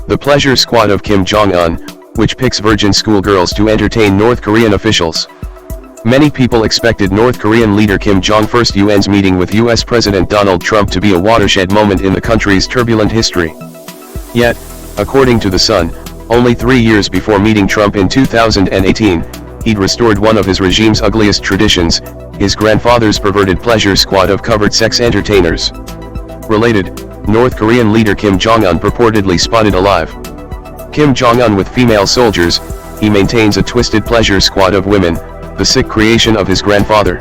The Pleasure Squad of Kim Jong-un, which picks virgin schoolgirls to entertain North Korean officials. Many people expected North Korean leader Kim Jong-un's first UN's meeting with US President Donald Trump to be a watershed moment in the country's turbulent history. Yet, according to The Sun, only 3 years before meeting Trump in 2018, he'd restored one of his regime's ugliest traditions, his grandfather's perverted pleasure squad of covered sex entertainers. Related, North Korean leader Kim Jong-un purportedly spotted alive. Kim Jong-un with female soldiers, he maintains a twisted pleasure squad of women, the sick creation of his grandfather.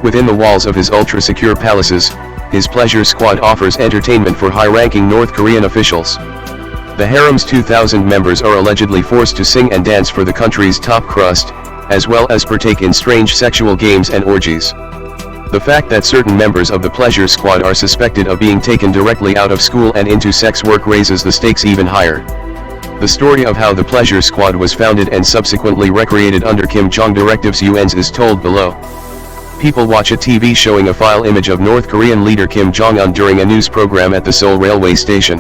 Within the walls of his ultra-secure palaces, his pleasure squad offers entertainment for high-ranking North Korean officials. The harem's 2,000 members are allegedly forced to sing and dance for the country's top crust, as well as partake in strange sexual games and orgies. The fact that certain members of the pleasure squad are suspected of being taken directly out of school and into sex work raises the stakes even higher. The story of how the pleasure squad was founded and subsequently recreated under Kim Jong directives UN's is told below. People watch a TV showing a file image of North Korean leader Kim Jong-un during a news program at the Seoul railway station.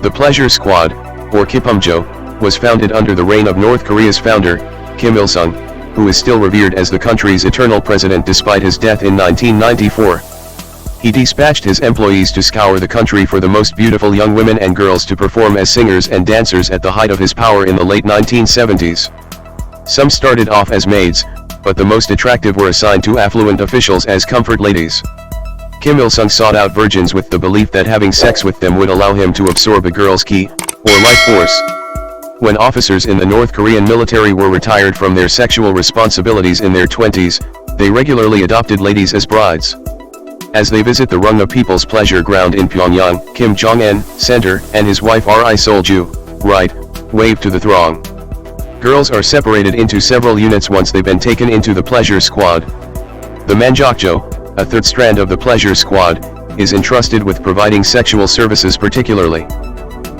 The Pleasure Squad, or Kipumjo, was founded under the reign of North Korea's founder, Kim Il-sung, who is still revered as the country's eternal president despite his death in 1994. He dispatched his employees to scour the country for the most beautiful young women and girls to perform as singers and dancers at the height of his power in the late 1970s. Some started off as maids, but the most attractive were assigned to affluent officials as comfort ladies. Kim Il-sung sought out virgins with the belief that having sex with them would allow him to absorb a girl's ki, or life force. When officers in the North Korean military were retired from their sexual responsibilities in their 20s, they regularly adopted ladies as brides. As they visit the Rungna People's Pleasure Ground in Pyongyang, Kim Jong-un, center, and his wife Ri Sol-ju, right, wave to the throng. Girls are separated into several units once they've been taken into the pleasure squad. The Manjokjo, a third strand of the pleasure squad, is entrusted with providing sexual services particularly.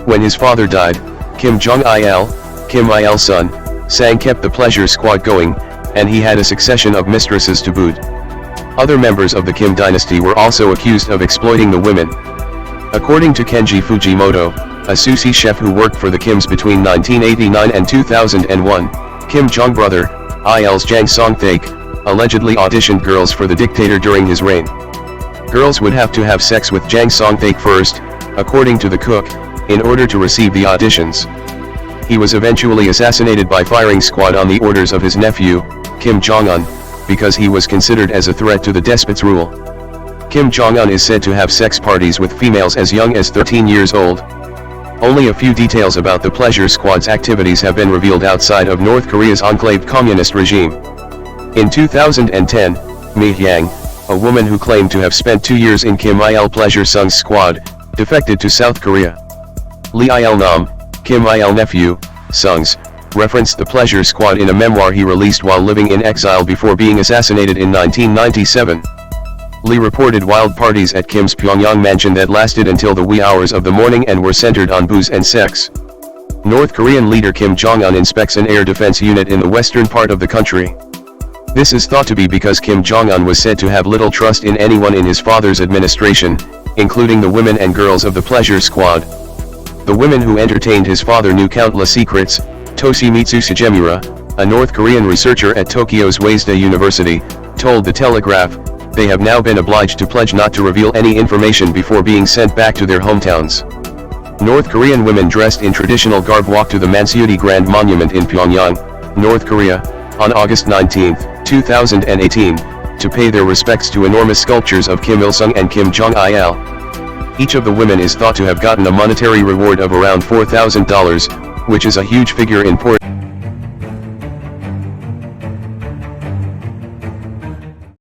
When his father died, Kim Jong-il, Kim Il-sung's son, kept the pleasure squad going, and he had a succession of mistresses to boot. Other members of the Kim dynasty were also accused of exploiting the women. According to Kenji Fujimoto, a sushi chef who worked for the Kims between 1989 and 2001, Kim Jong brother, IL's Jang Song-thaek, allegedly auditioned girls for the dictator during his reign. Girls would have to have sex with Jang Song-thaek first, according to the cook, in order to receive the auditions. He was eventually assassinated by firing squad on the orders of his nephew, Kim Jong-un, because he was considered as a threat to the despot's rule. Kim Jong-un is said to have sex parties with females as young as 13 years old. Only a few details about the pleasure squad's activities have been revealed outside of North Korea's enclaved communist regime. In 2010, Mi Hyang, a woman who claimed to have spent 2 years in Kim Il Pleasure Sung's squad, defected to South Korea. Lee Il-nam, Kim Il nephew, Sung's, referenced the pleasure squad in a memoir he released while living in exile before being assassinated in 1997. Lee reported wild parties at Kim's Pyongyang mansion that lasted until the wee hours of the morning and were centered on booze and sex. North Korean leader Kim Jong-un inspects an air defense unit in the western part of the country. This is thought to be because Kim Jong-un was said to have little trust in anyone in his father's administration, including the women and girls of the pleasure squad. The women who entertained his father knew countless secrets. Toshimitsu Sugemura, a North Korean researcher at Tokyo's Waseda University, told The Telegraph, they have now been obliged to pledge not to reveal any information before being sent back to their hometowns. North Korean women dressed in traditional garb walked to the Mansudae Grand Monument in Pyongyang, North Korea, on August 19, 2018, to pay their respects to enormous sculptures of Kim Il-sung and Kim Jong-il. Each of the women is thought to have gotten a monetary reward of around $4,000, which is a huge figure in